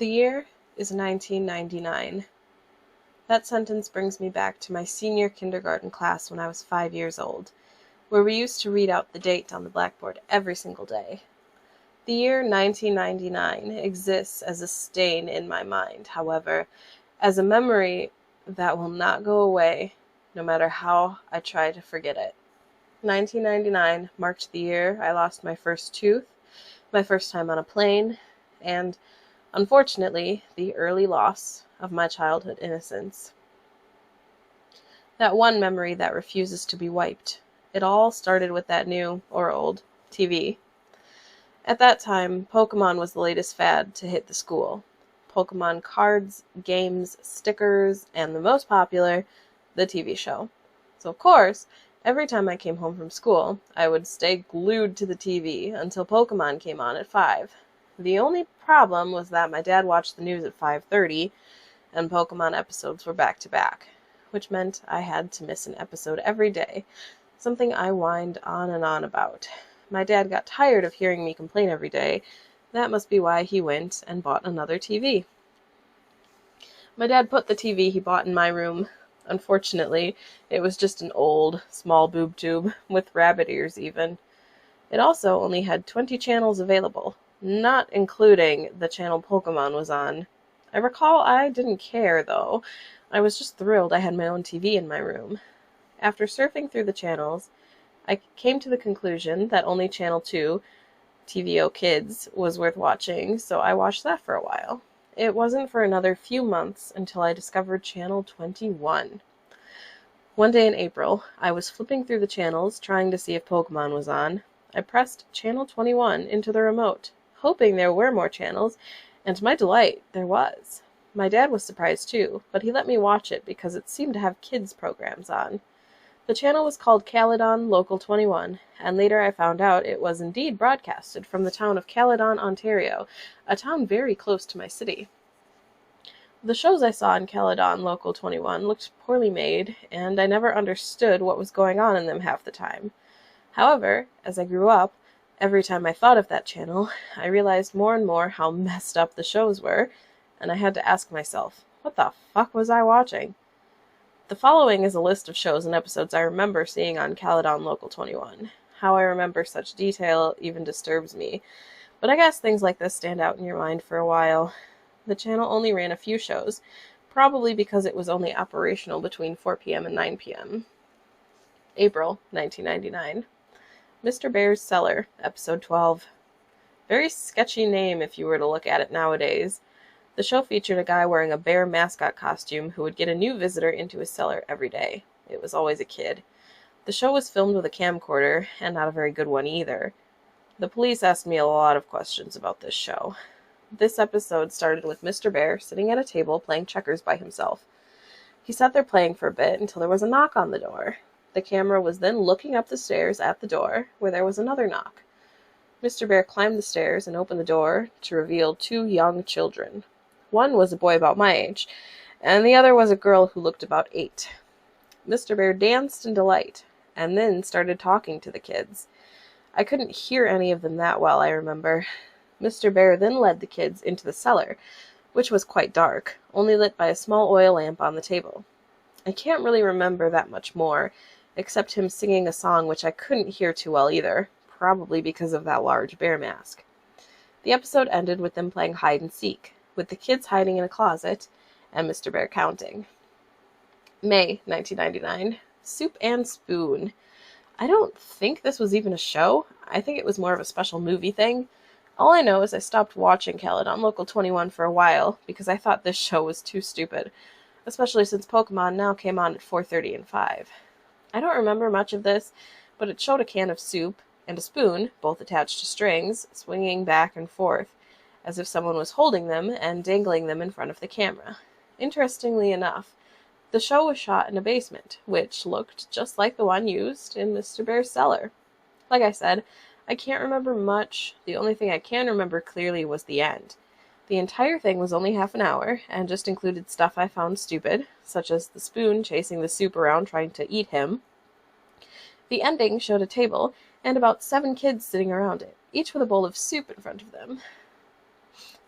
The year is 1999. That sentence brings me back to my senior kindergarten class when I was 5 years old, where we used to read out the date on the blackboard every single day. The year 1999 exists as a stain in my mind, however, as a memory that will not go away no matter how I try to forget it. 1999 marked the year I lost my first tooth, my first time on a plane, and, unfortunately, the early loss of my childhood innocence. That one memory that refuses to be wiped. It all started with that new, or old, TV. At that time, Pokemon was the latest fad to hit the school. Pokemon cards, games, stickers, and the most popular, the TV show. So of course, every time I came home from school, I would stay glued to the TV until Pokemon came on at 5. The only problem was that my dad watched the news at 5:30, and Pokemon episodes were back to back, which meant I had to miss an episode every day, something I whined on and on about. My dad got tired of hearing me complain every day. That must be why he went and bought another TV. My dad put the TV he bought in my room. Unfortunately, it was just an old, small boob tube, with rabbit ears even. It also only had 20 channels available, not including the channel Pokemon was on. I recall I didn't care, though. I was just thrilled I had my own TV in my room. After surfing through the channels, I came to the conclusion that only Channel 2, TVO Kids, was worth watching, so I watched that for a while. It wasn't for another few months until I discovered Channel 21. One day in April, I was flipping through the channels, trying to see if Pokemon was on. I pressed Channel 21 into the remote, hoping there were more channels, and to my delight, there was. My dad was surprised too, but he let me watch it because it seemed to have kids' programs on. The channel was called Caledon Local 21, and later I found out it was indeed broadcasted from the town of Caledon, Ontario, a town very close to my city. The shows I saw in Caledon Local 21 looked poorly made, and I never understood what was going on in them half the time. However, as I grew up, every time I thought of that channel, I realized more and more how messed up the shows were, and I had to ask myself, what the fuck was I watching? The following is a list of shows and episodes I remember seeing on Caledon Local 21. How I remember such detail even disturbs me, but I guess things like this stand out in your mind for a while. The channel only ran a few shows, probably because it was only operational between 4 p.m. and 9 p.m. April 1999. Mr. Bear's Cellar, Episode 12. Very sketchy name if you were to look at it nowadays. The show featured a guy wearing a bear mascot costume who would get a new visitor into his cellar every day. It was always a kid. The show was filmed with a camcorder, and not a very good one either. The police asked me a lot of questions about this show. This episode started with Mr. Bear sitting at a table playing checkers by himself. He sat there playing for a bit until there was a knock on the door. The camera was then looking up the stairs at the door, where there was another knock. Mr. Bear climbed the stairs and opened the door to reveal 2 young children. One was a boy about my age, and the other was a girl who looked about 8. Mr. Bear danced in delight, and then started talking to the kids. I couldn't hear any of them that well, I remember. Mr. Bear then led the kids into the cellar, which was quite dark, only lit by a small oil lamp on the table. I can't really remember that much more, except him singing a song which I couldn't hear too well either, probably because of that large bear mask. The episode ended with them playing hide-and-seek, with the kids hiding in a closet, and Mr. Bear counting. May 1999. Soup and Spoon. I don't think this was even a show. I think it was more of a special movie thing. All I know is I stopped watching Caledon Local 21 for a while, because I thought this show was too stupid, especially since Pokemon now came on at 4:30 and 5. I don't remember much of this, but it showed a can of soup and a spoon, both attached to strings, swinging back and forth, as if someone was holding them and dangling them in front of the camera. Interestingly enough, the show was shot in a basement, which looked just like the one used in Mr. Bear's cellar. Like I said, I can't remember much. The only thing I can remember clearly was the end. The entire thing was only half an hour, and just included stuff I found stupid, such as the spoon chasing the soup around trying to eat him. The ending showed a table, and about 7 kids sitting around it, each with a bowl of soup in front of them.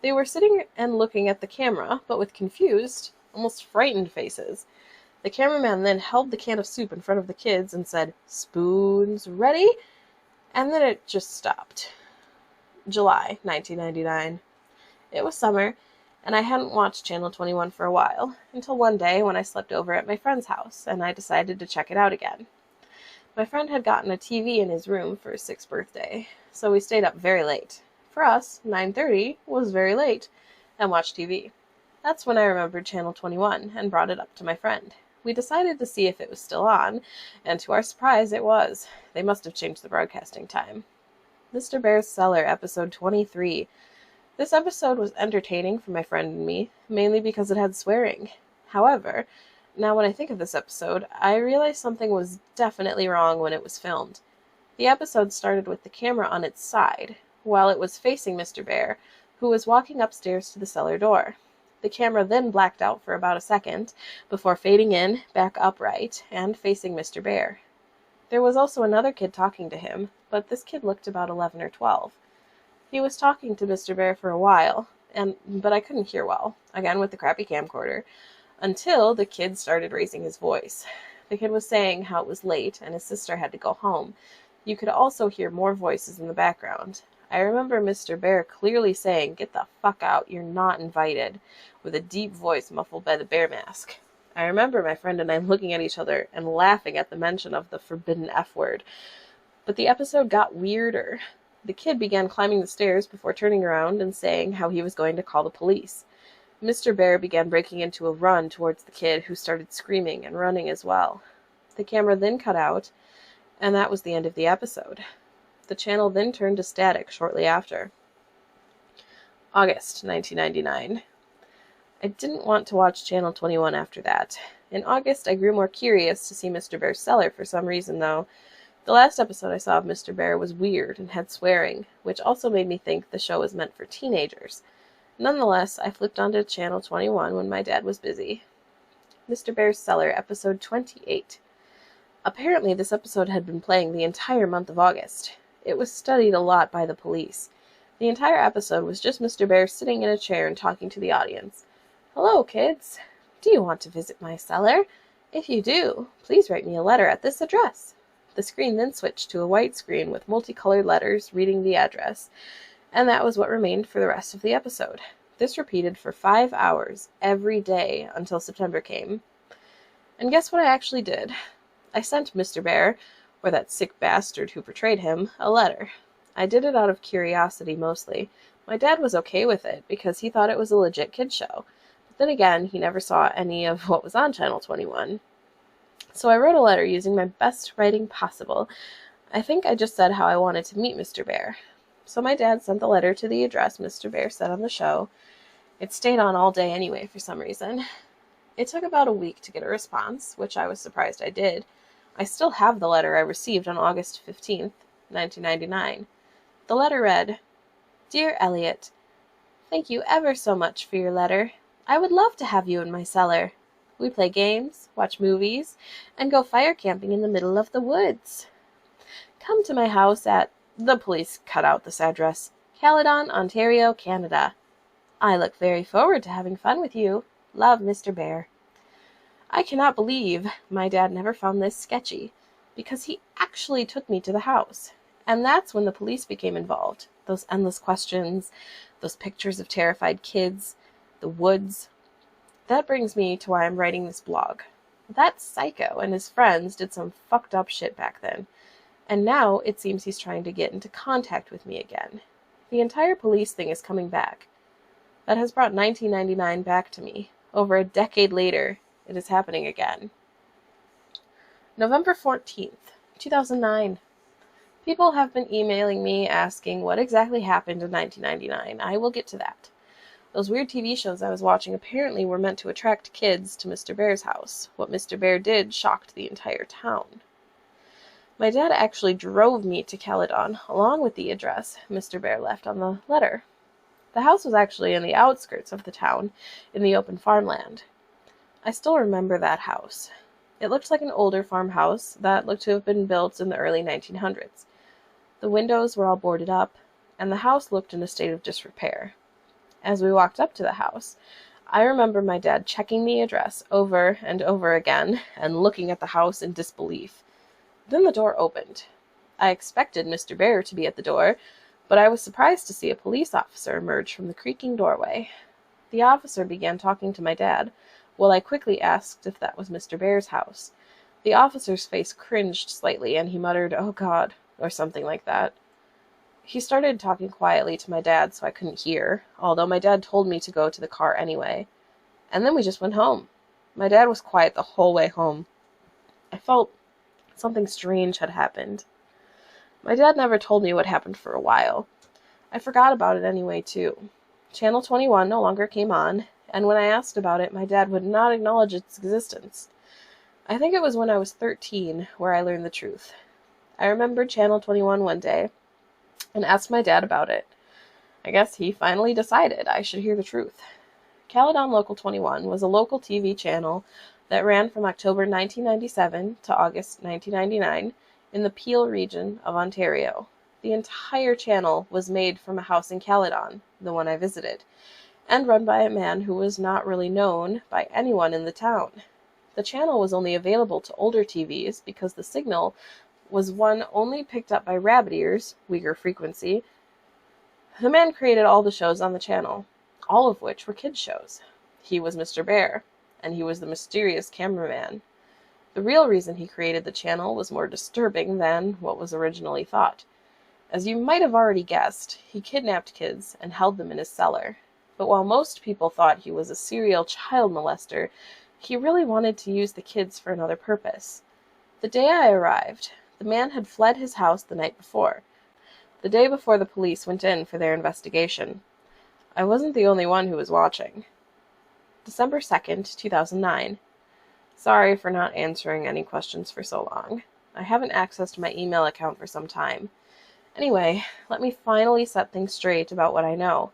They were sitting and looking at the camera, but with confused, almost frightened faces. The cameraman then held the can of soup in front of the kids and said, "Spoons ready?" And then it just stopped. July 1999. It was summer, and I hadn't watched Channel 21 for a while, until one day when I slept over at my friend's house, and I decided to check it out again. My friend had gotten a TV in his room for his 6th birthday, so we stayed up very late. For us, 9:30 was very late, and watched TV. That's when I remembered Channel 21 and brought it up to my friend. We decided to see if it was still on, and to our surprise, it was. They must have changed the broadcasting time. Mr. Bear's Cellar, episode 23. This episode was entertaining for my friend and me, mainly because it had swearing. However, now when I think of this episode, I realize something was definitely wrong when it was filmed. The episode started with the camera on its side, while it was facing Mr. Bear, who was walking upstairs to the cellar door. The camera then blacked out for about a second, before fading in, back upright, and facing Mr. Bear. There was also another kid talking to him, but this kid looked about 11 or 12. He was talking to Mr. Bear for a while, but I couldn't hear well, again with the crappy camcorder, until the kid started raising his voice. The kid was saying how it was late and his sister had to go home. You could also hear more voices in the background. I remember Mr. Bear clearly saying, "Get the fuck out, you're not invited," with a deep voice muffled by the bear mask. I remember my friend and I looking at each other and laughing at the mention of the forbidden F word. But the episode got weirder. The kid began climbing the stairs before turning around and saying how he was going to call the police. Mr. Bear began breaking into a run towards the kid, who started screaming and running as well. The camera then cut out, and that was the end of the episode. The channel then turned to static shortly after. August 1999. I didn't want to watch Channel 21 after that. In August, I grew more curious to see Mr. Bear's Cellar for some reason, though. The last episode I saw of Mr. Bear was weird and had swearing, which also made me think the show was meant for teenagers. Nonetheless, I flipped onto Channel 21 when my dad was busy. Mr. Bear's Cellar, episode 28. Apparently, this episode had been playing the entire month of August. It was studied a lot by the police. The entire episode was just Mr. Bear sitting in a chair and talking to the audience. "Hello, kids. Do you want to visit my cellar? If you do, please write me a letter at this address." The screen then switched to a white screen with multicolored letters reading the address, and that was what remained for the rest of the episode. This repeated for 5 hours, every day, until September came. And guess what I actually did? I sent Mr. Bear, or that sick bastard who portrayed him, a letter. I did it out of curiosity mostly. My dad was okay with it, because he thought it was a legit kid show. But then again, he never saw any of what was on Channel 21. So I wrote a letter using my best writing possible. I think I just said how I wanted to meet Mr. Bear. So my dad sent the letter to the address Mr. Bear said on the show. It stayed on all day anyway for some reason. It took about a week to get a response, which I was surprised I did. I still have the letter I received on August 15th, 1999. The letter read, "Dear Elliot, thank you ever so much for your letter. I would love to have you in my cellar. We play games, watch movies, and go fire camping in the middle of the woods. Come to my house at," the police cut out this address, "Caledon, Ontario, Canada. I look very forward to having fun with you. Love, Mr. Bear." I cannot believe my dad never found this sketchy, because he actually took me to the house. And that's when the police became involved. Those endless questions, those pictures of terrified kids, the woods. That brings me to why I'm writing this blog. That psycho and his friends did some fucked up shit back then. And now it seems he's trying to get into contact with me again. The entire police thing is coming back. That has brought 1999 back to me. Over a decade later, it is happening again. November 14th, 2009. People have been emailing me asking what exactly happened in 1999. I will get to that. Those weird TV shows I was watching apparently were meant to attract kids to Mr. Bear's house. What Mr. Bear did shocked the entire town. My dad actually drove me to Caledon, along with the address Mr. Bear left on the letter. The house was actually in the outskirts of the town, in the open farmland. I still remember that house. It looked like an older farmhouse that looked to have been built in the early 1900s. The windows were all boarded up, and the house looked in a state of disrepair. As we walked up to the house, I remember my dad checking the address over and over again and looking at the house in disbelief. Then the door opened. I expected Mr. Bear to be at the door, but I was surprised to see a police officer emerge from the creaking doorway. The officer began talking to my dad, while I quickly asked if that was Mr. Bear's house. The officer's face cringed slightly, and he muttered, "Oh, God," or something like that. He started talking quietly to my dad so I couldn't hear, although my dad told me to go to the car anyway. And then we just went home. My dad was quiet the whole way home. I felt something strange had happened. My dad never told me what happened for a while. I forgot about it anyway, too. Channel 21 no longer came on, and when I asked about it, my dad would not acknowledge its existence. I think it was when I was 13 where I learned the truth. I remembered Channel 21 one day and asked my dad about it. I guess he finally decided I should hear the truth. Caledon Local 21 was a local TV channel that ran from October 1997 to August 1999 in the Peel region of Ontario. The entire channel was made from a house in Caledon, the one I visited, and run by a man who was not really known by anyone in the town. The channel was only available to older TVs because the signal was one only picked up by rabbit ears, weaker frequency. The man created all the shows on the channel, all of which were kids' shows. He was Mr. Bear, and he was the mysterious cameraman. The real reason he created the channel was more disturbing than what was originally thought. As you might have already guessed, he kidnapped kids and held them in his cellar. But while most people thought he was a serial child molester, he really wanted to use the kids for another purpose. The day I arrived, the man had fled his house the night before, the day before the police went in for their investigation. I wasn't the only one who was watching. December 2nd, 2009. Sorry for not answering any questions for so long. I haven't accessed my email account for some time. Anyway, let me finally set things straight about what I know.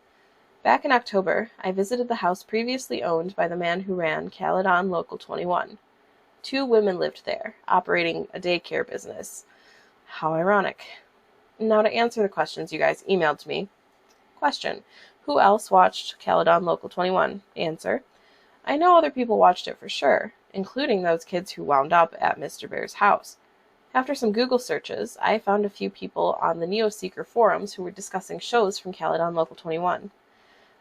Back in October, I visited the house previously owned by the man who ran Caledon Local 21. 2 women lived there, operating a daycare business. How ironic. Now to answer the questions you guys emailed to me. Question: who else watched Caledon Local 21? Answer: I know other people watched it for sure, including those kids who wound up at Mr. Bear's house. After some Google searches, I found a few people on the NeoSeeker forums who were discussing shows from Caledon Local 21.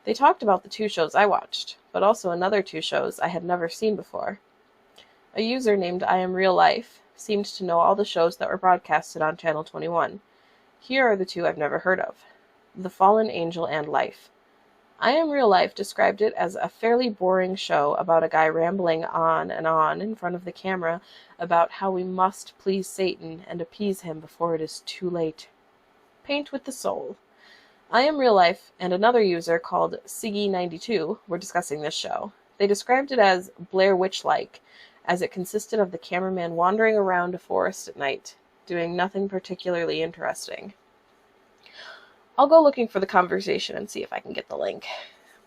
They talked about the 2 shows I watched, but also another 2 shows I had never seen before. A user named I Am Real Life seemed to know all the shows that were broadcasted on Channel 21. Here are the 2 I've never heard of: The Fallen Angel and Life. I Am Real Life described it as a fairly boring show about a guy rambling on and on in front of the camera about how we must please Satan and appease him before it is too late. Paint with the Soul. I Am Real Life and another user called Siggy92 were discussing this show. They described it as Blair Witch-like, as it consisted of the cameraman wandering around a forest at night, doing nothing particularly interesting. I'll go looking for the conversation and see if I can get the link.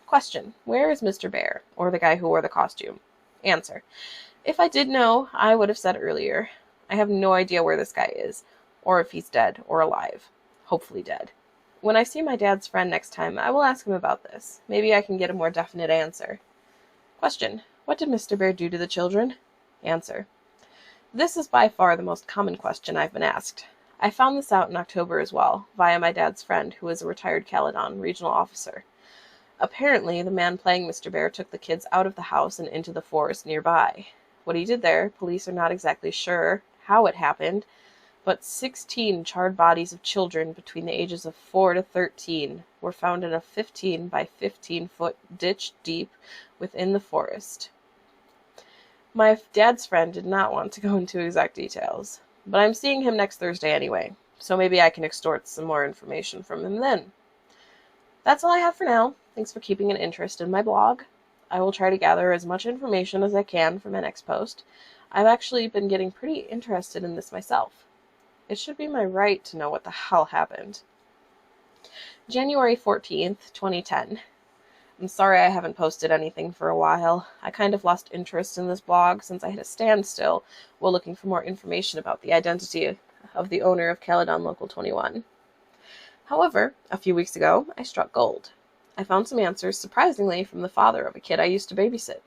Question: where is Mr. Bear, or the guy who wore the costume? Answer: if I did know, I would have said earlier. I have no idea where this guy is, or if he's dead or alive. Hopefully dead. When I see my dad's friend next time, I will ask him about this. Maybe I can get a more definite answer. Question: what did Mr. Bear do to the children? Answer: this is by far the most common question I've been asked. I found this out in October as well, via my dad's friend, who is a retired Caledon regional officer. Apparently, the man playing Mr. Bear took the kids out of the house and into the forest nearby. What he did there, police are not exactly sure how it happened, but 16 charred bodies of children between the ages of 4 to 13 were found in a 15 by 15 foot ditch deep within the forest. My dad's friend did not want to go into exact details, but I'm seeing him next Thursday anyway, so maybe I can extort some more information from him then. That's all I have for now. Thanks for keeping an interest in my blog. I will try to gather as much information as I can for my next post. I've actually been getting pretty interested in this myself. It should be my right to know what the hell happened. January 14th, 2010. I'm sorry I haven't posted anything for a while. I kind of lost interest in this blog since I hit a standstill while looking for more information about the identity of the owner of Caledon Local 21. However, a few weeks ago, I struck gold. I found some answers, surprisingly, from the father of a kid I used to babysit.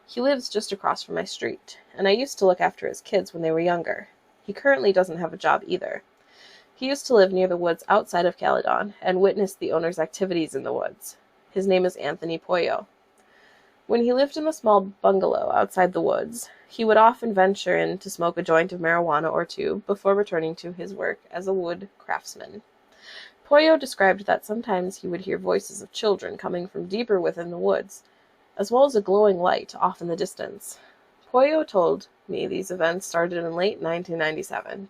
He lives just across from my street, and I used to look after his kids when they were younger. He currently doesn't have a job either. He used to live near the woods outside of Caledon and witnessed the owner's activities in the woods. His name is Anthony Pollo. When he lived in the small bungalow outside the woods, he would often venture in to smoke a joint of marijuana or two before returning to his work as a wood craftsman. Pollo described that sometimes he would hear voices of children coming from deeper within the woods, as well as a glowing light off in the distance. Pollo told me these events started in late 1997.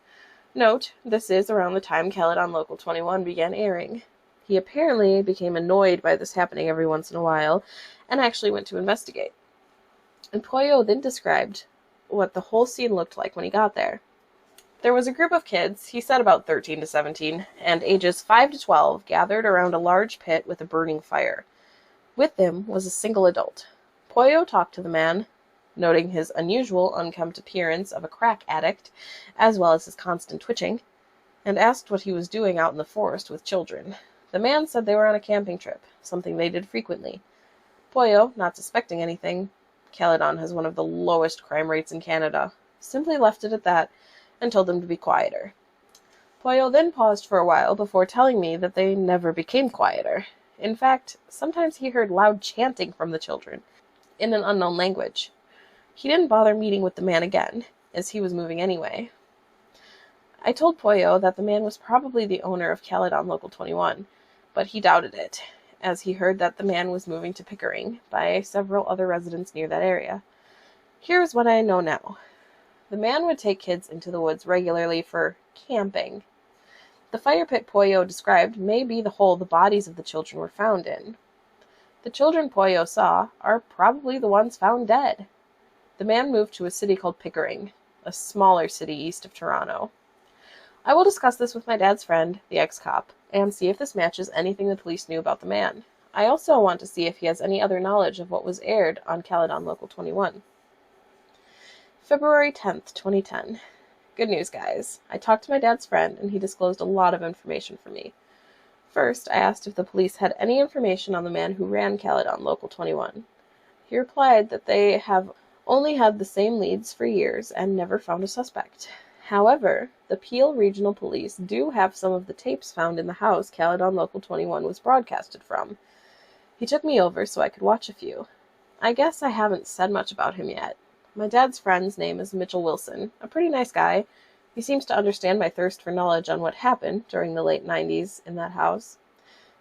Note, this is around the time Caledon Local 21 began airing. He apparently became annoyed by this happening every once in a while, and actually went to investigate. And Pollo then described what the whole scene looked like when he got there. There was a group of kids, he said about 13 to 17, and ages 5 to 12, gathered around a large pit with a burning fire. With them was a single adult. Pollo talked to the man, noting his unusual, unkempt appearance of a crack addict, as well as his constant twitching, and asked what he was doing out in the forest with children. The man said they were on a camping trip, something they did frequently. Pollo, not suspecting anything, Caledon has one of the lowest crime rates in Canada, simply left it at that and told them to be quieter. Pollo then paused for a while before telling me that they never became quieter. In fact, sometimes he heard loud chanting from the children, in an unknown language. He didn't bother meeting with the man again, as he was moving anyway. I told Pollo that the man was probably the owner of Caledon Local 21, but he doubted it, as he heard that the man was moving to Pickering by several other residents near that area. Here's what I know now. The man would take kids into the woods regularly for camping. The fire pit Pollo described may be the hole the bodies of the children were found in. The children Pollo saw are probably the ones found dead. The man moved to a city called Pickering, a smaller city east of Toronto. I will discuss this with my dad's friend, the ex-cop, and see if this matches anything the police knew about the man. I also want to see if he has any other knowledge of what was aired on Caledon Local 21. February 10th, 2010. Good news, guys. I talked to my dad's friend, and he disclosed a lot of information for me. First, I asked if the police had any information on the man who ran Caledon Local 21. He replied that they have only had the same leads for years and never found a suspect. However, the Peel Regional Police do have some of the tapes found in the house Caledon Local 21 was broadcasted from. He took me over so I could watch a few. I guess I haven't said much about him yet. My dad's friend's name is Mitchell Wilson, a pretty nice guy. He seems to understand my thirst for knowledge on what happened during the late 90s in that house.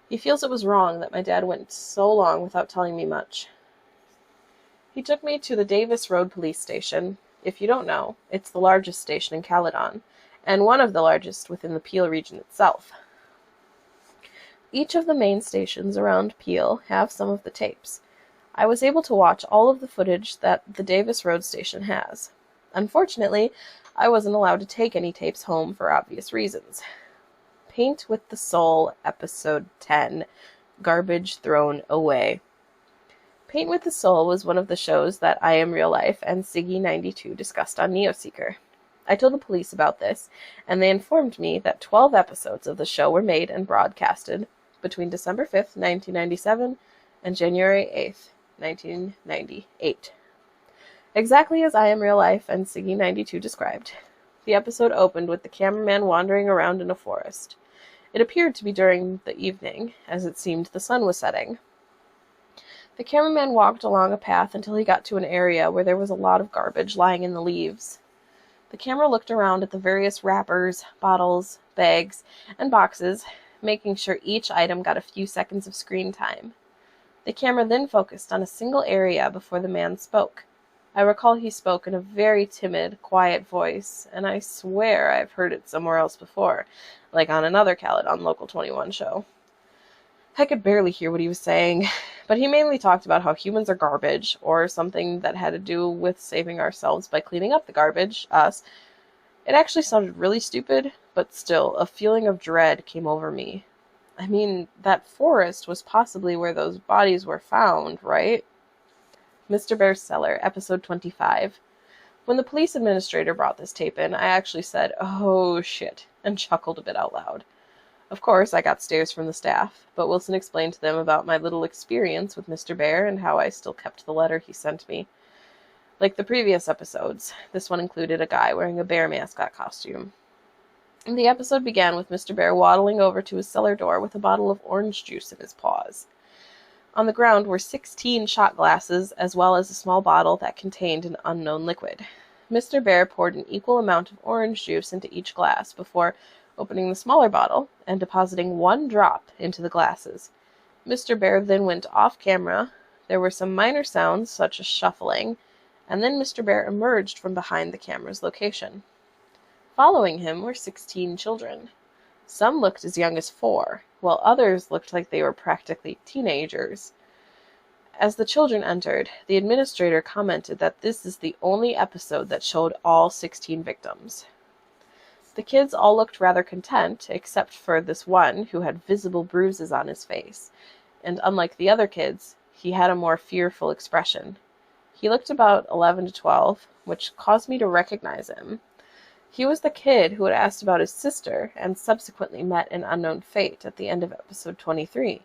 He feels it was wrong that my dad went so long without telling me much. He took me to the Davis Road Police Station. If you don't know, it's the largest station in Caledon, and one of the largest within the Peel region itself. Each of the main stations around Peel have some of the tapes. I was able to watch all of the footage that the Davis Road Station has. Unfortunately, I wasn't allowed to take any tapes home for obvious reasons. Paint with the Soul, Episode 10, Garbage Thrown Away. Paint with the Soul was one of the shows that I Am Real Life and Siggy92 discussed on Neoseeker. I told the police about this, and they informed me that 12 episodes of the show were made and broadcasted between December 5th, 1997 and January 8th, 1998. Exactly as I Am Real Life and Siggy92 described. The episode opened with the cameraman wandering around in a forest. It appeared to be during the evening, as it seemed the sun was setting. The cameraman walked along a path until he got to an area where there was a lot of garbage lying in the leaves. The camera looked around at the various wrappers, bottles, bags, and boxes, making sure each item got a few seconds of screen time. The camera then focused on a single area before the man spoke. I recall he spoke in a very timid, quiet voice, and I swear I've heard it somewhere else before, like on another Caledon Local 21 show. I could barely hear what he was saying, but he mainly talked about how humans are garbage, or something that had to do with saving ourselves by cleaning up the garbage, us. It actually sounded really stupid, but still, a feeling of dread came over me. I mean, that forest was possibly where those bodies were found, right? Mr. Bear's Cellar, Episode 25. When the police administrator brought this tape in, I actually said, "Oh shit," and chuckled a bit out loud. Of course, I got stares from the staff, but Wilson explained to them about my little experience with Mr. Bear and how I still kept the letter he sent me. Like the previous episodes, this one included a guy wearing a bear mascot costume. And the episode began with Mr. Bear waddling over to his cellar door with a bottle of orange juice in his paws. On the ground were 16 shot glasses, as well as a small bottle that contained an unknown liquid. Mr. Bear poured an equal amount of orange juice into each glass before opening the smaller bottle and depositing 1 drop into the glasses. Mr. Bear then went off camera. There were some minor sounds, such as shuffling, and then Mr. Bear emerged from behind the camera's location. Following him were 16 children. Some looked as young as 4, while others looked like they were practically teenagers. As the children entered, the administrator commented that this is the only episode that showed all 16 victims. The kids all looked rather content, except for this one who had visible bruises on his face, and unlike the other kids, he had a more fearful expression. He looked about 11 to 12, which caused me to recognize him. He was the kid who had asked about his sister and subsequently met an unknown fate at the end of episode 23,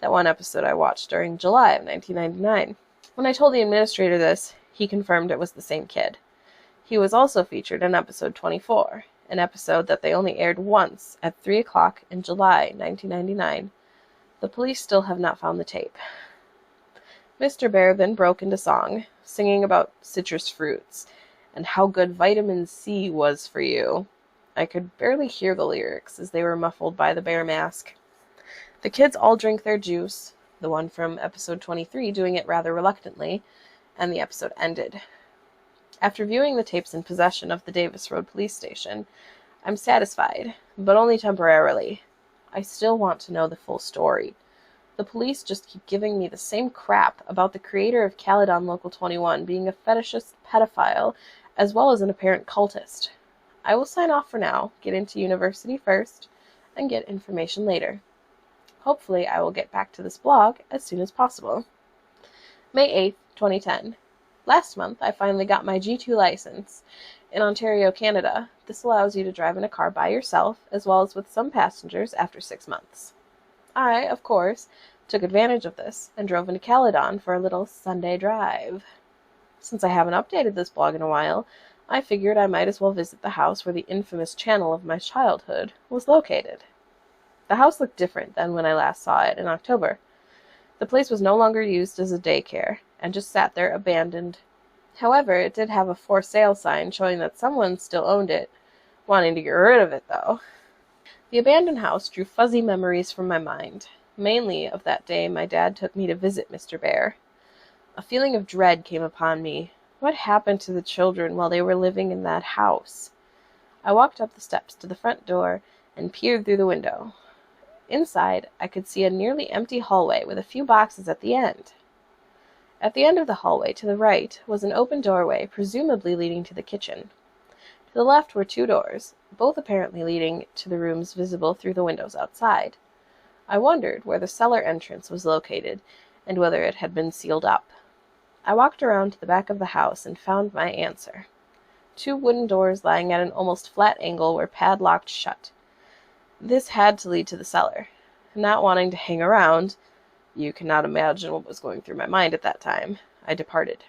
that one episode I watched during July of 1999. When I told the administrator this, he confirmed it was the same kid. He was also featured in episode 24, an episode that they only aired once at 3 o'clock in July 1999. The police still have not found the tape. Mr. Bear then broke into song, singing about citrus fruits and how good vitamin C was for you. I could barely hear the lyrics as they were muffled by the bear mask. The kids all drank their juice, the one from episode 23 doing it rather reluctantly, and the episode ended. After viewing the tapes in possession of the Davis Road Police Station, I'm satisfied, but only temporarily. I still want to know the full story. The police just keep giving me the same crap about the creator of Caledon Local 21 being a fetishist pedophile, as well as an apparent cultist. I will sign off for now, get into university first, and get information later. Hopefully I will get back to this blog as soon as possible. May 8th, 2010. Last month, I finally got my G2 license. In Ontario, Canada, this allows you to drive in a car by yourself, as well as with some passengers after 6 months. I, of course, took advantage of this and drove into Caledon for a little Sunday drive. Since I haven't updated this blog in a while, I figured I might as well visit the house where the infamous channel of my childhood was located. The house looked different than when I last saw it in October. The place was no longer used as a daycare, and just sat there abandoned. However, it did have a for sale sign showing that someone still owned it, wanting to get rid of it, though. The abandoned house drew fuzzy memories from my mind, mainly of that day my dad took me to visit Mr. Bear. A feeling of dread came upon me. What happened to the children while they were living in that house? I walked up the steps to the front door and peered through the window. Inside, I could see a nearly empty hallway with a few boxes at the end. At the end of the hallway to the right was an open doorway, presumably leading to the kitchen. To the left were 2 doors, both apparently leading to the rooms visible through the windows outside. I wondered where the cellar entrance was located and whether it had been sealed up. I walked around to the back of the house and found my answer. 2 wooden doors lying at an almost flat angle were padlocked shut. This had to lead to the cellar. Not wanting to hang around, you cannot imagine what was going through my mind at that time, I departed.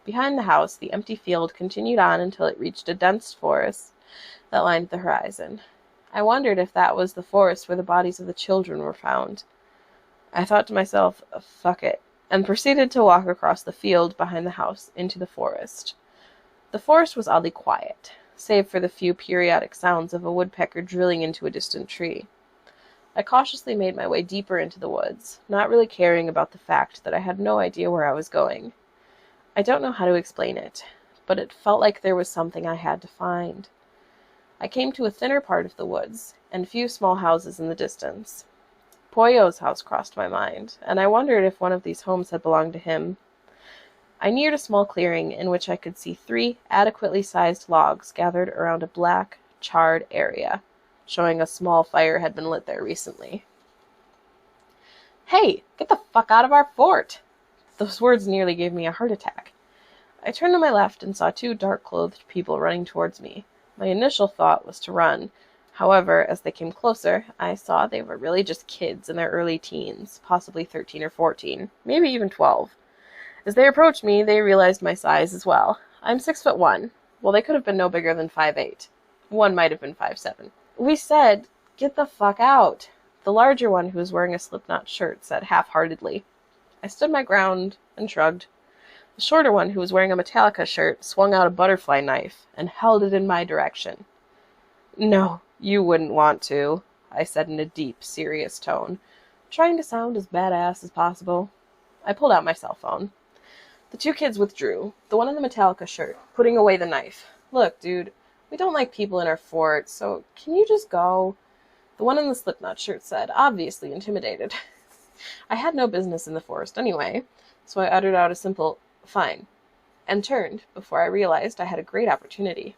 Behind the house, the empty field continued on until it reached a dense forest that lined the horizon. I wondered if that was the forest where the bodies of the children were found. I thought to myself, fuck it, and proceeded to walk across the field behind the house into the forest. The forest was oddly quiet, save for the few periodic sounds of a woodpecker drilling into a distant tree. I cautiously made my way deeper into the woods, not really caring about the fact that I had no idea where I was going. I don't know how to explain it, but it felt like there was something I had to find. I came to a thinner part of the woods, and few small houses in the distance. Poyo's house crossed my mind, and I wondered if one of these homes had belonged to him. I neared a small clearing in which I could see 3 adequately sized logs gathered around a black, charred area, showing a small fire had been lit there recently. "Hey, get the fuck out of our fort!" Those words nearly gave me a heart attack. I turned to my left and saw 2 dark-clothed people running towards me. My initial thought was to run, However, as they came closer, I saw they were really just kids in their early teens, possibly 13 or 14, maybe even 12. As they approached me, they realized my size as well. I'm 6'1". Well, they could have been no bigger than 5'8". One might have been 5'7". We said, "Get the fuck out." The larger one, who was wearing a Slipknot shirt, said half-heartedly. I stood my ground and shrugged. The shorter one, who was wearing a Metallica shirt, swung out a butterfly knife and held it in my direction. "No, you wouldn't want to," I said in a deep, serious tone, trying to sound as badass as possible. I pulled out my cell phone. The two kids withdrew, the one in the Metallica shirt, putting away the knife. "Look, dude, we don't like people in our fort, so can you just go?" The one in the Slipknot shirt said, obviously intimidated. I had no business in the forest anyway, so I uttered out a simple, "Fine," and turned before I realized I had a great opportunity.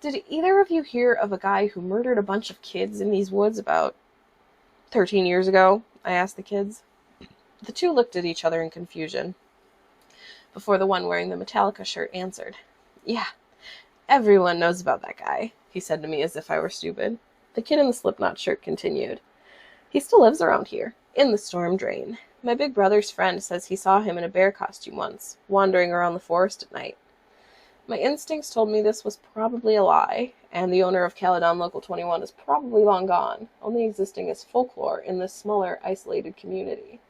"Did either of you hear of a guy who murdered a bunch of kids in these woods about 13 years ago?" I asked the kids. The two looked at each other in confusion, before the one wearing the Metallica shirt answered. "Yeah, everyone knows about that guy," he said to me as if I were stupid. The kid in the Slipknot shirt continued. "He still lives around here, in the storm drain. My big brother's friend says he saw him in a bear costume once, wandering around the forest at night." My instincts told me this was probably a lie, and the owner of Caledon Local 21 is probably long gone, only existing as folklore in this smaller, isolated community.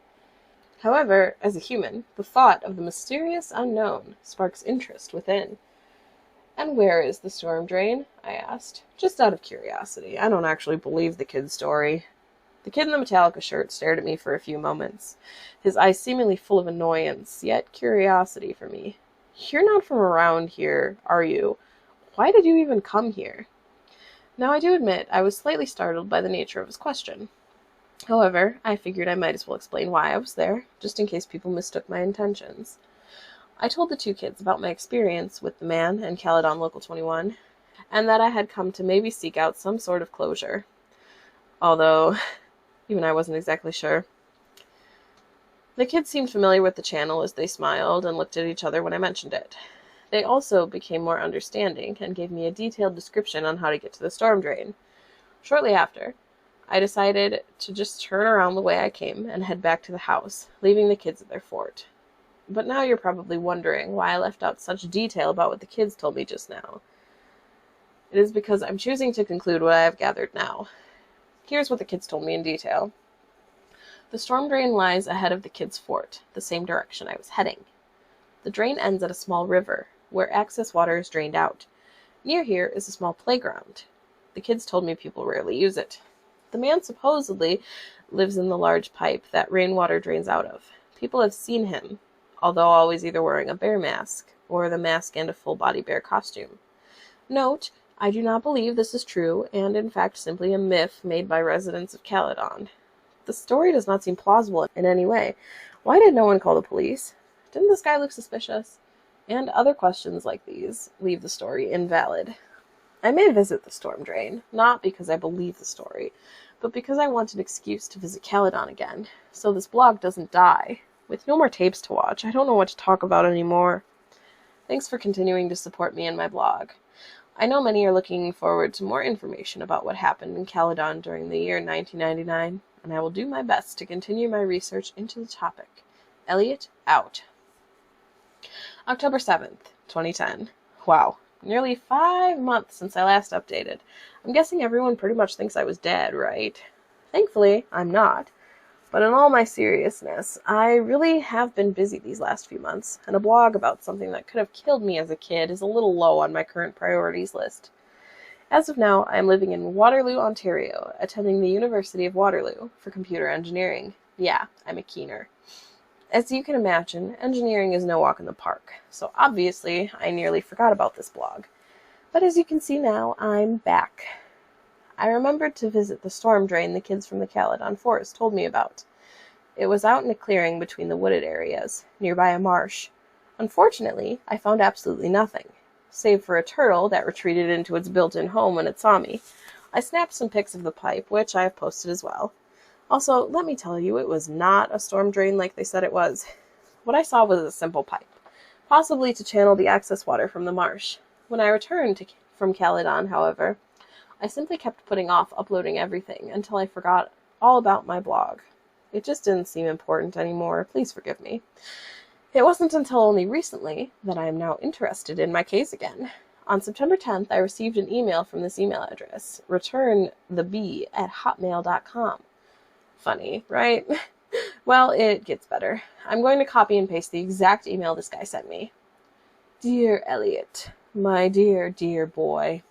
However, as a human, the thought of the mysterious unknown sparks interest within. "And where is the storm drain?" I asked, just out of curiosity. I don't actually believe the kid's story. The kid in the Metallica shirt stared at me for a few moments, his eyes seemingly full of annoyance, yet curiosity for me. "You're not from around here, are you? Why did you even come here?" Now, I do admit I was slightly startled by the nature of his question. However, I figured I might as well explain why I was there, just in case people mistook my intentions. I told the two kids about my experience with the man and Caledon Local 21, and that I had come to maybe seek out some sort of closure. Although, even I wasn't exactly sure. The kids seemed familiar with the channel as they smiled and looked at each other when I mentioned it. They also became more understanding and gave me a detailed description on how to get to the storm drain. Shortly after, I decided to just turn around the way I came and head back to the house, leaving the kids at their fort. But now you're probably wondering why I left out such detail about what the kids told me just now. It is because I'm choosing to conclude what I have gathered now. Here's what the kids told me in detail. The storm drain lies ahead of the kids' fort, the same direction I was heading. The drain ends at a small river, where excess water is drained out. Near here is a small playground. The kids told me people rarely use it. The man supposedly lives in the large pipe that rainwater drains out of. People have seen him, although always either wearing a bear mask or the mask and a full-body bear costume. Note, I do not believe this is true, and in fact simply a myth made by residents of Caledon. The story does not seem plausible in any way. Why did no one call the police? Didn't this guy look suspicious? And other questions like these leave the story invalid. I may visit the storm drain, not because I believe the story, but because I want an excuse to visit Caledon again, so this blog doesn't die. With no more tapes to watch, I don't know what to talk about anymore. Thanks for continuing to support me and my blog. I know many are looking forward to more information about what happened in Caledon during the year 1999, and I will do my best to continue my research into the topic. Elliot, out. October 7th, 2010. Wow, nearly 5 months since I last updated. I'm guessing everyone pretty much thinks I was dead, right? Thankfully, I'm not. But in all my seriousness, I really have been busy these last few months, and a blog about something that could have killed me as a kid is a little low on my current priorities list. As of now, I am living in Waterloo, Ontario, attending the University of Waterloo for computer engineering. Yeah, I'm a keener. As you can imagine, engineering is no walk in the park, so obviously I nearly forgot about this blog. But as you can see now, I'm back. I remembered to visit the storm drain the kids from the Caledon Forest told me about. It was out in a clearing between the wooded areas, nearby a marsh. Unfortunately, I found absolutely nothing, save for a turtle that retreated into its built-in home when it saw me. I snapped some pics of the pipe, which I have posted as well. Also, let me tell you, it was not a storm drain like they said it was. What I saw was a simple pipe, possibly to channel the excess water from the marsh. When I returned from Caledon, however, I simply kept putting off uploading everything until I forgot all about my blog. It just didn't seem important anymore. Please forgive me. It wasn't until only recently that I am now interested in my case again. On September 10th, I received an email from this email address, returntheb@hotmail.com. Funny, right? Well, it gets better. I'm going to copy and paste the exact email this guy sent me. Dear Elliot, my dear, dear boy.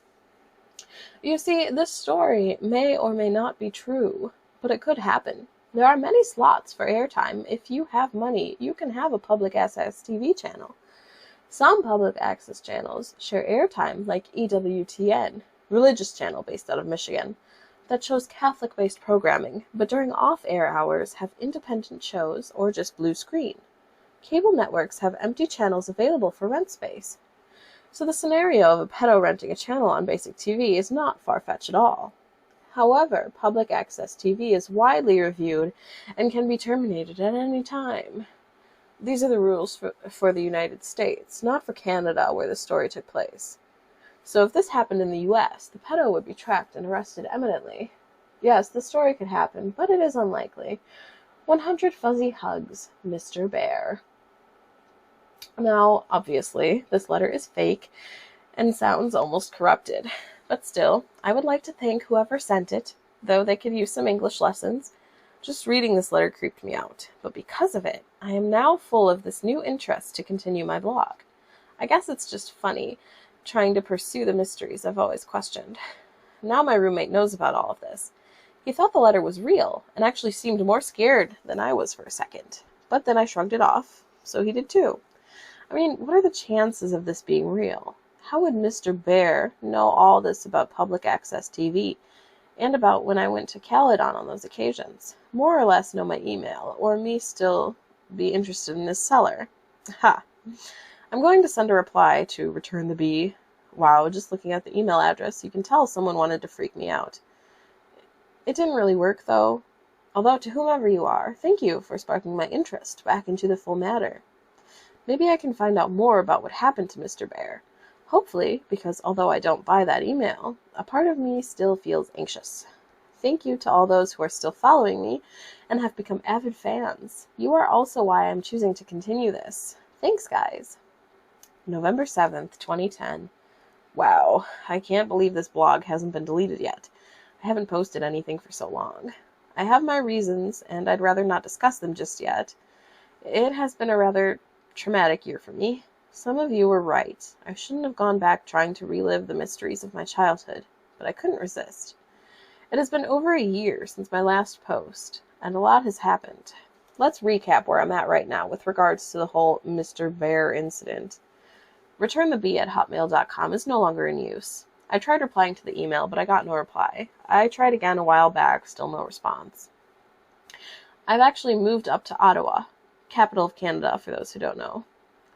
You see, this story may or may not be true, but it could happen. There are many slots for airtime. If you have money, you can have a public access TV channel. Some public access channels share airtime, like EWTN, religious channel based out of Michigan, that shows Catholic-based programming, but during off-air hours have independent shows or just blue screen. Cable networks have empty channels available for rent space. So the scenario of a pedo renting a channel on basic TV is not far-fetched at all. However, public access TV is widely reviewed and can be terminated at any time. These are the rules for the United States, not for Canada, where the story took place. So if this happened in the U.S., the pedo would be tracked and arrested imminently. Yes, the story could happen, but it is unlikely. 100 fuzzy hugs, Mr. Bear. Now, obviously, this letter is fake and sounds almost corrupted. But still, I would like to thank whoever sent it, though they could use some English lessons. Just reading this letter creeped me out, but because of it, I am now full of this new interest to continue my blog. I guess it's just funny, trying to pursue the mysteries I've always questioned. Now my roommate knows about all of this. He thought the letter was real, and actually seemed more scared than I was for a second. But then I shrugged it off, so he did too. I mean, what are the chances of this being real? How would Mr. Bear know all this about public access TV? And about when I went to Caledon on those occasions. More or less know my email, or me still be interested in this seller. Ha! I'm going to send a reply to Return the Bee. Wow, just looking at the email address, you can tell someone wanted to freak me out. It didn't really work, though. Although, to whomever you are, thank you for sparking my interest back into the full matter. Maybe I can find out more about what happened to Mr. Bear. Hopefully, because although I don't buy that email, a part of me still feels anxious. Thank you to all those who are still following me and have become avid fans. You are also why I'm choosing to continue this. Thanks, guys. November 7th, 2010. Wow, I can't believe this blog hasn't been deleted yet. I haven't posted anything for so long. I have my reasons, and I'd rather not discuss them just yet. It has been a rather traumatic year for me. Some of you were right. I shouldn't have gone back trying to relive the mysteries of my childhood, but I couldn't resist. It has been over a year since my last post, and a lot has happened. Let's recap where I'm at right now with regards to the whole Mr. Bear incident. Returntheb@hotmail.com is no longer in use. I tried replying to the email, but I got no reply. I tried again a while back, still no response. I've actually moved up to Ottawa, capital of Canada for those who don't know,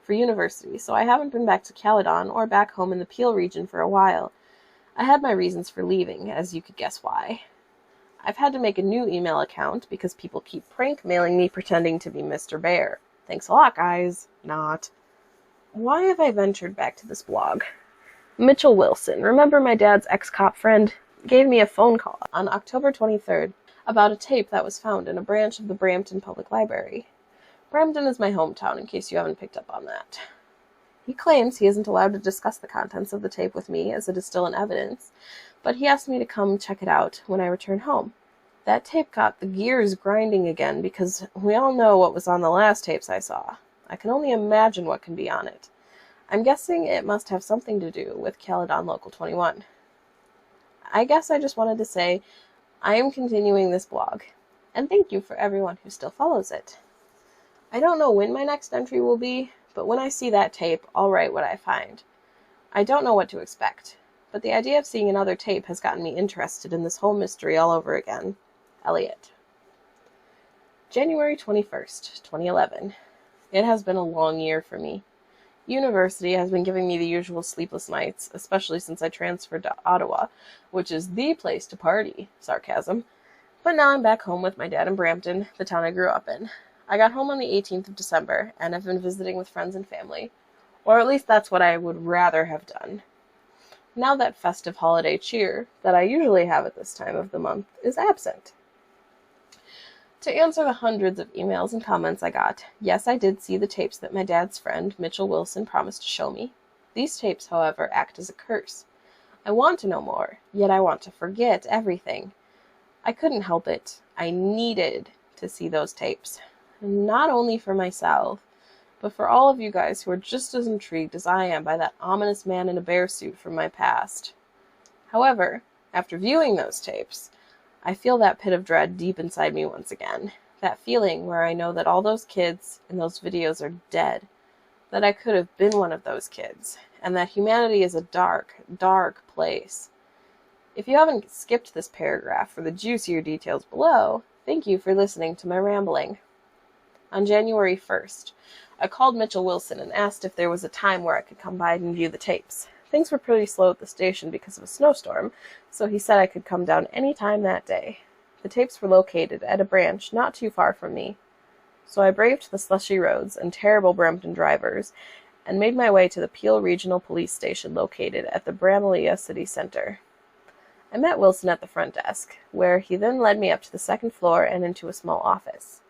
for university, so I haven't been back to Caledon or back home in the Peel region for a while. I had my reasons for leaving, as you could guess why. I've had to make a new email account because people keep prank mailing me pretending to be Mr. Bear. Thanks a lot, guys. Not. Why have I ventured back to this blog? Mitchell Wilson, remember my dad's ex-cop friend, gave me a phone call on October 23rd about a tape that was found in a branch of the Brampton Public Library. Brampton is my hometown, in case you haven't picked up on that. He claims he isn't allowed to discuss the contents of the tape with me, as it is still in evidence, but he asked me to come check it out when I return home. That tape got the gears grinding again, because we all know what was on the last tapes I saw. I can only imagine what can be on it. I'm guessing it must have something to do with Caledon Local 21. I guess I just wanted to say I am continuing this blog, and thank you for everyone who still follows it. I don't know when my next entry will be, but when I see that tape, I'll write what I find. I don't know what to expect, but the idea of seeing another tape has gotten me interested in this whole mystery all over again. Elliot. January 21st, 2011. It has been a long year for me. University has been giving me the usual sleepless nights, especially since I transferred to Ottawa, which is the place to party. Sarcasm. But now I'm back home with my dad in Brampton, the town I grew up in. I got home on the 18th of December, and have been visiting with friends and family. Or at least that's what I would rather have done. Now that festive holiday cheer that I usually have at this time of the month is absent. To answer the hundreds of emails and comments I got, yes, I did see the tapes that my dad's friend, Mitchell Wilson, promised to show me. These tapes, however, act as a curse. I want to know more, yet I want to forget everything. I couldn't help it. I needed to see those tapes. Not only for myself, but for all of you guys who are just as intrigued as I am by that ominous man in a bear suit from my past. However, after viewing those tapes, I feel that pit of dread deep inside me once again. That feeling where I know that all those kids in those videos are dead. That I could have been one of those kids. And that humanity is a dark, dark place. If you haven't skipped this paragraph for the juicier details below, thank you for listening to my rambling. On January 1st, I called Mitchell Wilson and asked if there was a time where I could come by and view the tapes. Things were pretty slow at the station because of a snowstorm, so he said I could come down any time that day. The tapes were located at a branch not too far from me. So I braved the slushy roads and terrible Brampton drivers and made my way to the Peel Regional Police Station located at the Bramalea City Center. I met Wilson at the front desk, where he then led me up to the second floor and into a small office.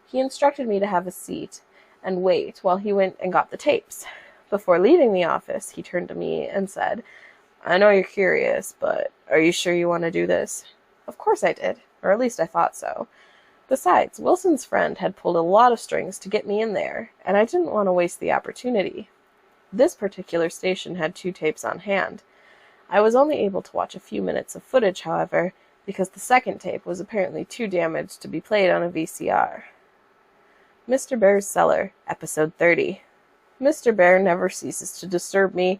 He instructed me to have a seat and wait while he went and got the tapes. Before leaving the office, he turned to me and said, "I know you're curious, but are you sure you want to do this?" Of course I did, or at least I thought so. Besides, Wilson's friend had pulled a lot of strings to get me in there, and I didn't want to waste the opportunity. This particular station had 2 tapes on hand. I was only able to watch a few minutes of footage, however, because the second tape was apparently too damaged to be played on a VCR. Mr. Bear's Cellar, Episode 30. Mr. Bear never ceases to disturb me,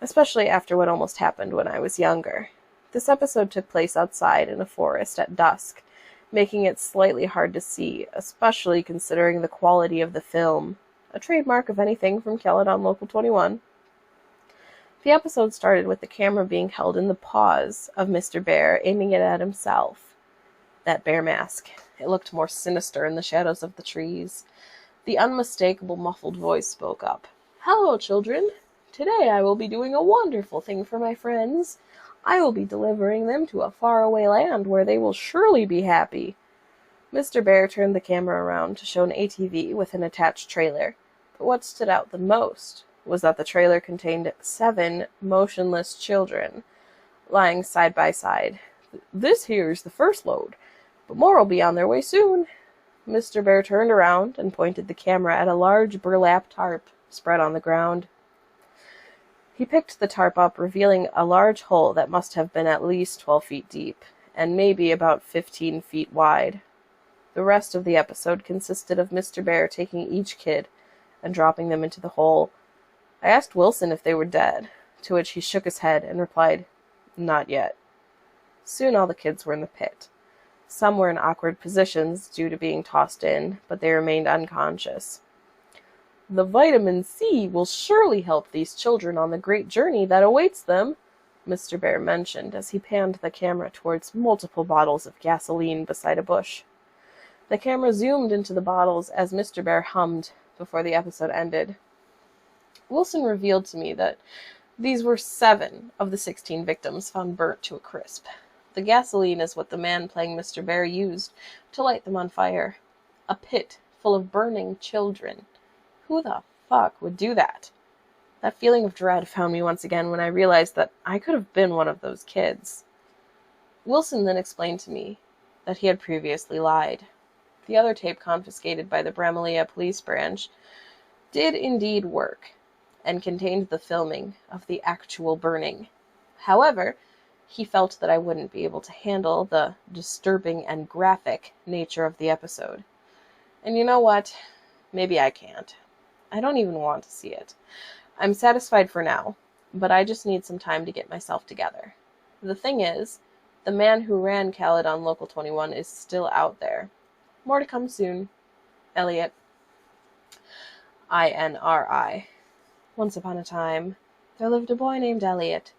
especially after what almost happened when I was younger. This episode took place outside in a forest at dusk, making it slightly hard to see, especially considering the quality of the film, a trademark of anything from Caledon Local 21. The episode started with the camera being held in the paws of Mr. Bear, aiming it at himself. That bear mask. It looked more sinister in the shadows of the trees. The unmistakable muffled voice spoke up. "Hello, children. Today I will be doing a wonderful thing for my friends. I will be delivering them to a faraway land where they will surely be happy." Mr. Bear turned the camera around to show an ATV with an attached trailer. But what stood out the most was that the trailer contained 7 motionless children, lying side by side. "This here's the first load, but more'll be on their way soon." Mr. Bear turned around and pointed the camera at a large burlap tarp spread on the ground. He picked the tarp up, revealing a large hole that must have been at least 12 feet deep, and maybe about 15 feet wide. The rest of the episode consisted of Mr. Bear taking each kid and dropping them into the hole. I asked Wilson if they were dead, to which he shook his head and replied, "Not yet." Soon all the kids were in the pit. Some were in awkward positions due to being tossed in, but they remained unconscious. "The vitamin C will surely help these children on the great journey that awaits them," Mr. Bear mentioned as he panned the camera towards multiple bottles of gasoline beside a bush. The camera zoomed into the bottles as Mr. Bear hummed before the episode ended. Wilson revealed to me that these were 7 of the 16 victims found burnt to a crisp. The gasoline is what the man playing Mr. Bear used to light them on fire. A pit full of burning children. Who the fuck would do that? That feeling of dread found me once again when I realized that I could have been one of those kids. Wilson then explained to me that he had previously lied. The other tape confiscated by the Bramalea Police Branch did indeed work, and contained the filming of the actual burning. However, he felt that I wouldn't be able to handle the disturbing and graphic nature of the episode. And you know what? Maybe I can't. I don't even want to see it. I'm satisfied for now, but I just need some time to get myself together. The thing is, the man who ran Caledon Local 21 is still out there. More to come soon. Elliot. INRI. Once upon a time, there lived a boy named Elliot.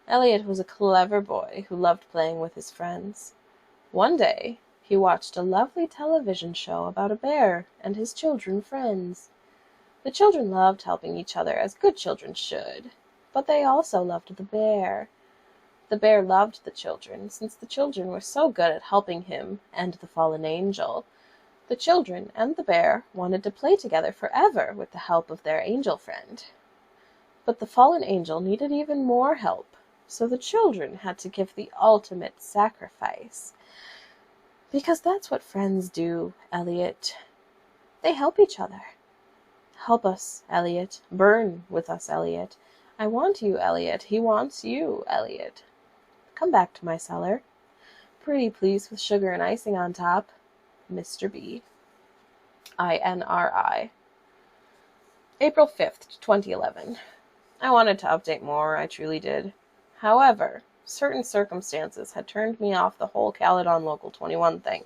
Elliot was a clever boy who loved playing with his friends. One day, he watched a lovely television show about a bear and his children friends. The children loved helping each other, as good children should. But they also loved the bear. The bear loved the children, since the children were so good at helping him and the fallen angel. The children and the bear wanted to play together forever with the help of their angel friend. But the fallen angel needed even more help, so the children had to give the ultimate sacrifice. Because that's what friends do, Elliot. They help each other. Help us, Elliot. Burn with us, Elliot. I want you, Elliot. He wants you, Elliot. Come back to my cellar. Pretty please with sugar and icing on top. Mr. B. INRI. April 5th, 2011. I wanted to update more, I truly did. However, certain circumstances had turned me off the whole Caledon Local 21 thing.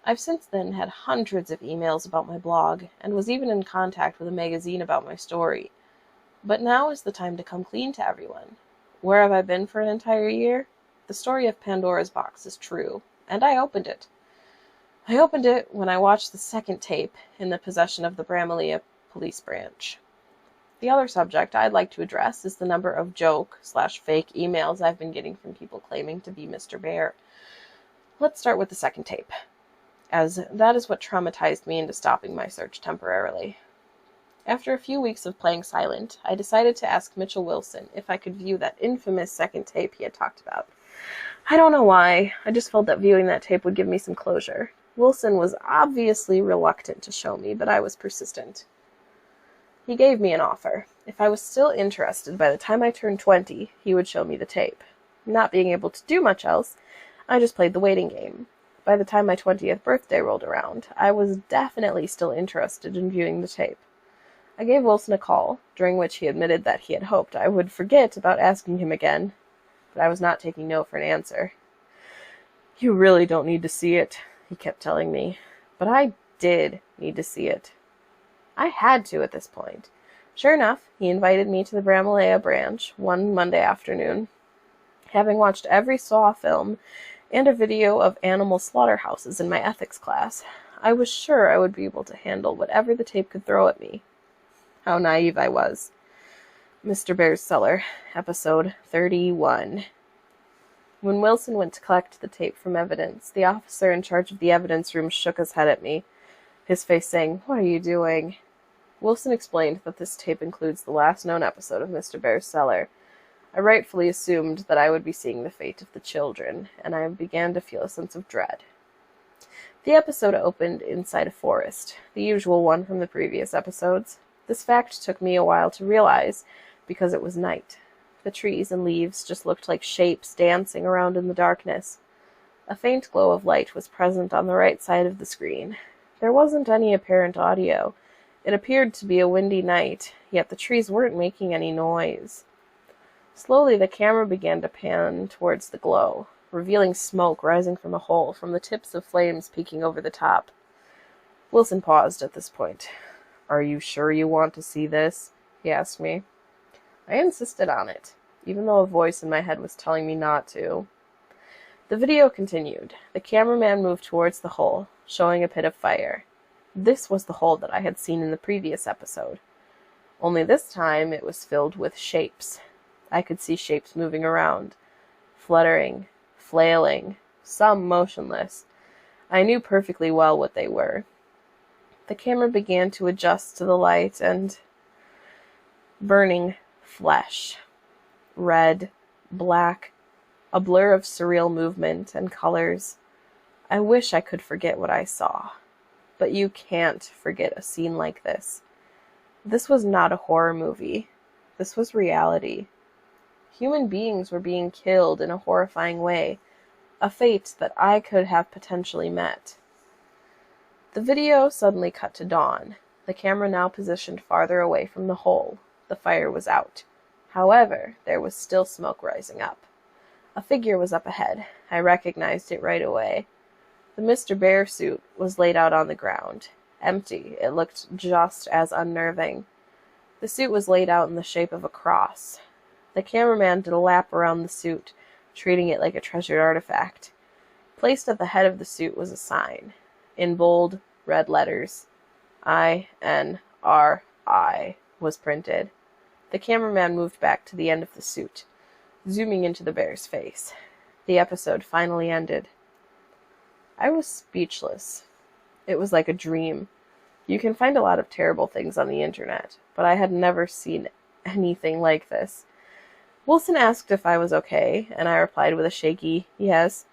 I've since then had hundreds of emails about my blog, and was even in contact with a magazine about my story. But now is the time to come clean to everyone. Where have I been for an entire year? The story of Pandora's box is true, and I opened it. I opened it when I watched the second tape in the possession of the Bramalea Police Branch. The other subject I'd like to address is the number of joke/fake emails I've been getting from people claiming to be Mr. Bear. Let's start with the second tape, as that is what traumatized me into stopping my search temporarily. After a few weeks of playing silent, I decided to ask Mitchell Wilson if I could view that infamous second tape he had talked about. I don't know why, I just felt that viewing that tape would give me some closure. Wilson was obviously reluctant to show me, but I was persistent. He gave me an offer. If I was still interested by the time I turned 20, he would show me the tape. Not being able to do much else, I just played the waiting game. By the time my 20th birthday rolled around, I was definitely still interested in viewing the tape. I gave Wilson a call, during which he admitted that he had hoped I would forget about asking him again, but I was not taking no for an answer. "You really don't need to see it," he kept telling me, but I did need to see it. I had to at this point. Sure enough, he invited me to the Bramalea branch one Monday afternoon. Having watched every Saw film and a video of animal slaughterhouses in my ethics class, I was sure I would be able to handle whatever the tape could throw at me. How naive I was. Mr. Bear's Cellar, episode 31. When Wilson went to collect the tape from evidence, the officer in charge of the evidence room shook his head at me, his face saying, "What are you doing?" Wilson explained that this tape includes the last known episode of Mr. Bear's Cellar. I rightfully assumed that I would be seeing the fate of the children, and I began to feel a sense of dread. The episode opened inside a forest, the usual one from the previous episodes. This fact took me a while to realize, because it was night. The trees and leaves just looked like shapes dancing around in the darkness. A faint glow of light was present on the right side of the screen. There wasn't any apparent audio. It appeared to be a windy night, yet the trees weren't making any noise. Slowly the camera began to pan towards the glow, revealing smoke rising from a hole from the tips of flames peeking over the top. Wilson paused at this point. "Are you sure you want to see this?" he asked me. I insisted on it, even though a voice in my head was telling me not to. The video continued. The cameraman moved towards the hole, showing a pit of fire. This was the hole that I had seen in the previous episode. Only this time it was filled with shapes. I could see shapes moving around, fluttering, flailing, some motionless. I knew perfectly well what they were. The camera began to adjust to the light and burning flesh. Red, black, a blur of surreal movement and colors. I wish I could forget what I saw. But you can't forget a scene like this. This was not a horror movie. This was reality. Human beings were being killed in a horrifying way, a fate that I could have potentially met. The video suddenly cut to dawn, the camera now positioned farther away from the hole. The fire was out. However, there was still smoke rising up. A figure was up ahead. I recognized it right away. The Mr. Bear suit was laid out on the ground. Empty, it looked just as unnerving. The suit was laid out in the shape of a cross. The cameraman did a lap around the suit, treating it like a treasured artifact. Placed at the head of the suit was a sign. In bold, red letters, INRI was printed. The cameraman moved back to the end of the suit, zooming into the bear's face. The episode finally ended. I was speechless. It was like a dream. You can find a lot of terrible things on the internet, but I had never seen anything like this. Wilson asked if I was okay, and I replied with a shaky yes.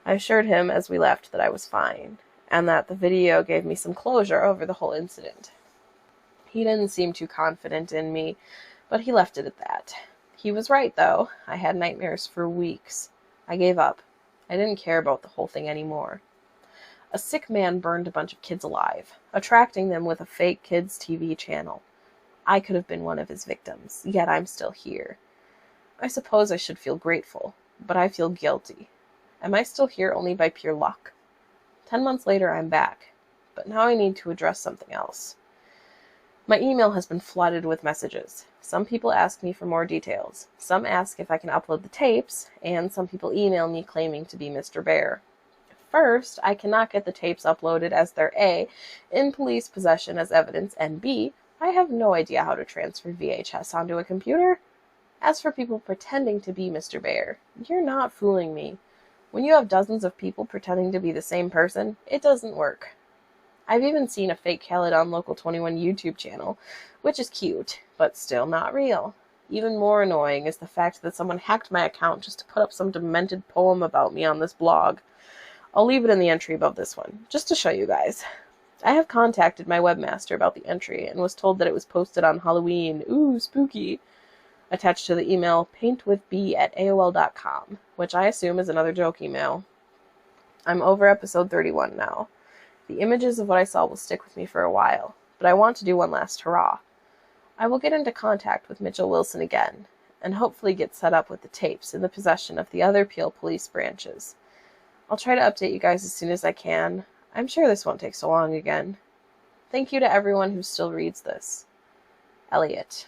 I assured him as we left that I was fine, and that the video gave me some closure over the whole incident. He didn't seem too confident in me, but he left it at that. He was right, though. I had nightmares for weeks. I gave up. I didn't care about the whole thing anymore. A sick man burned a bunch of kids alive, attracting them with a fake kids' TV channel. I could have been one of his victims, yet I'm still here. I suppose I should feel grateful, but I feel guilty. Am I still here only by pure luck? 10 months later, I'm back, but now I need to address something else. My email has been flooded with messages. Some people ask me for more details. Some ask if I can upload the tapes, and some people email me claiming to be Mr. Bear. First, I cannot get the tapes uploaded as they're A, in police possession as evidence, and B, I have no idea how to transfer VHS onto a computer. As for people pretending to be Mr. Bear, you're not fooling me. When you have dozens of people pretending to be the same person, it doesn't work. I've even seen a fake Khaled on Local 21 YouTube channel, which is cute, but still not real. Even more annoying is the fact that someone hacked my account just to put up some demented poem about me on this blog. I'll leave it in the entry above this one, just to show you guys. I have contacted my webmaster about the entry and was told that it was posted on Halloween. Ooh, spooky. Attached to the email, paintwithb@aol.com, which I assume is another joke email. I'm over episode 31 now. The images of what I saw will stick with me for a while, but I want to do one last hurrah. I will get into contact with Mitchell Wilson again, and hopefully get set up with the tapes in the possession of the other Peel police branches. I'll try to update you guys as soon as I can. I'm sure this won't take so long again. Thank you to everyone who still reads this. Elliot.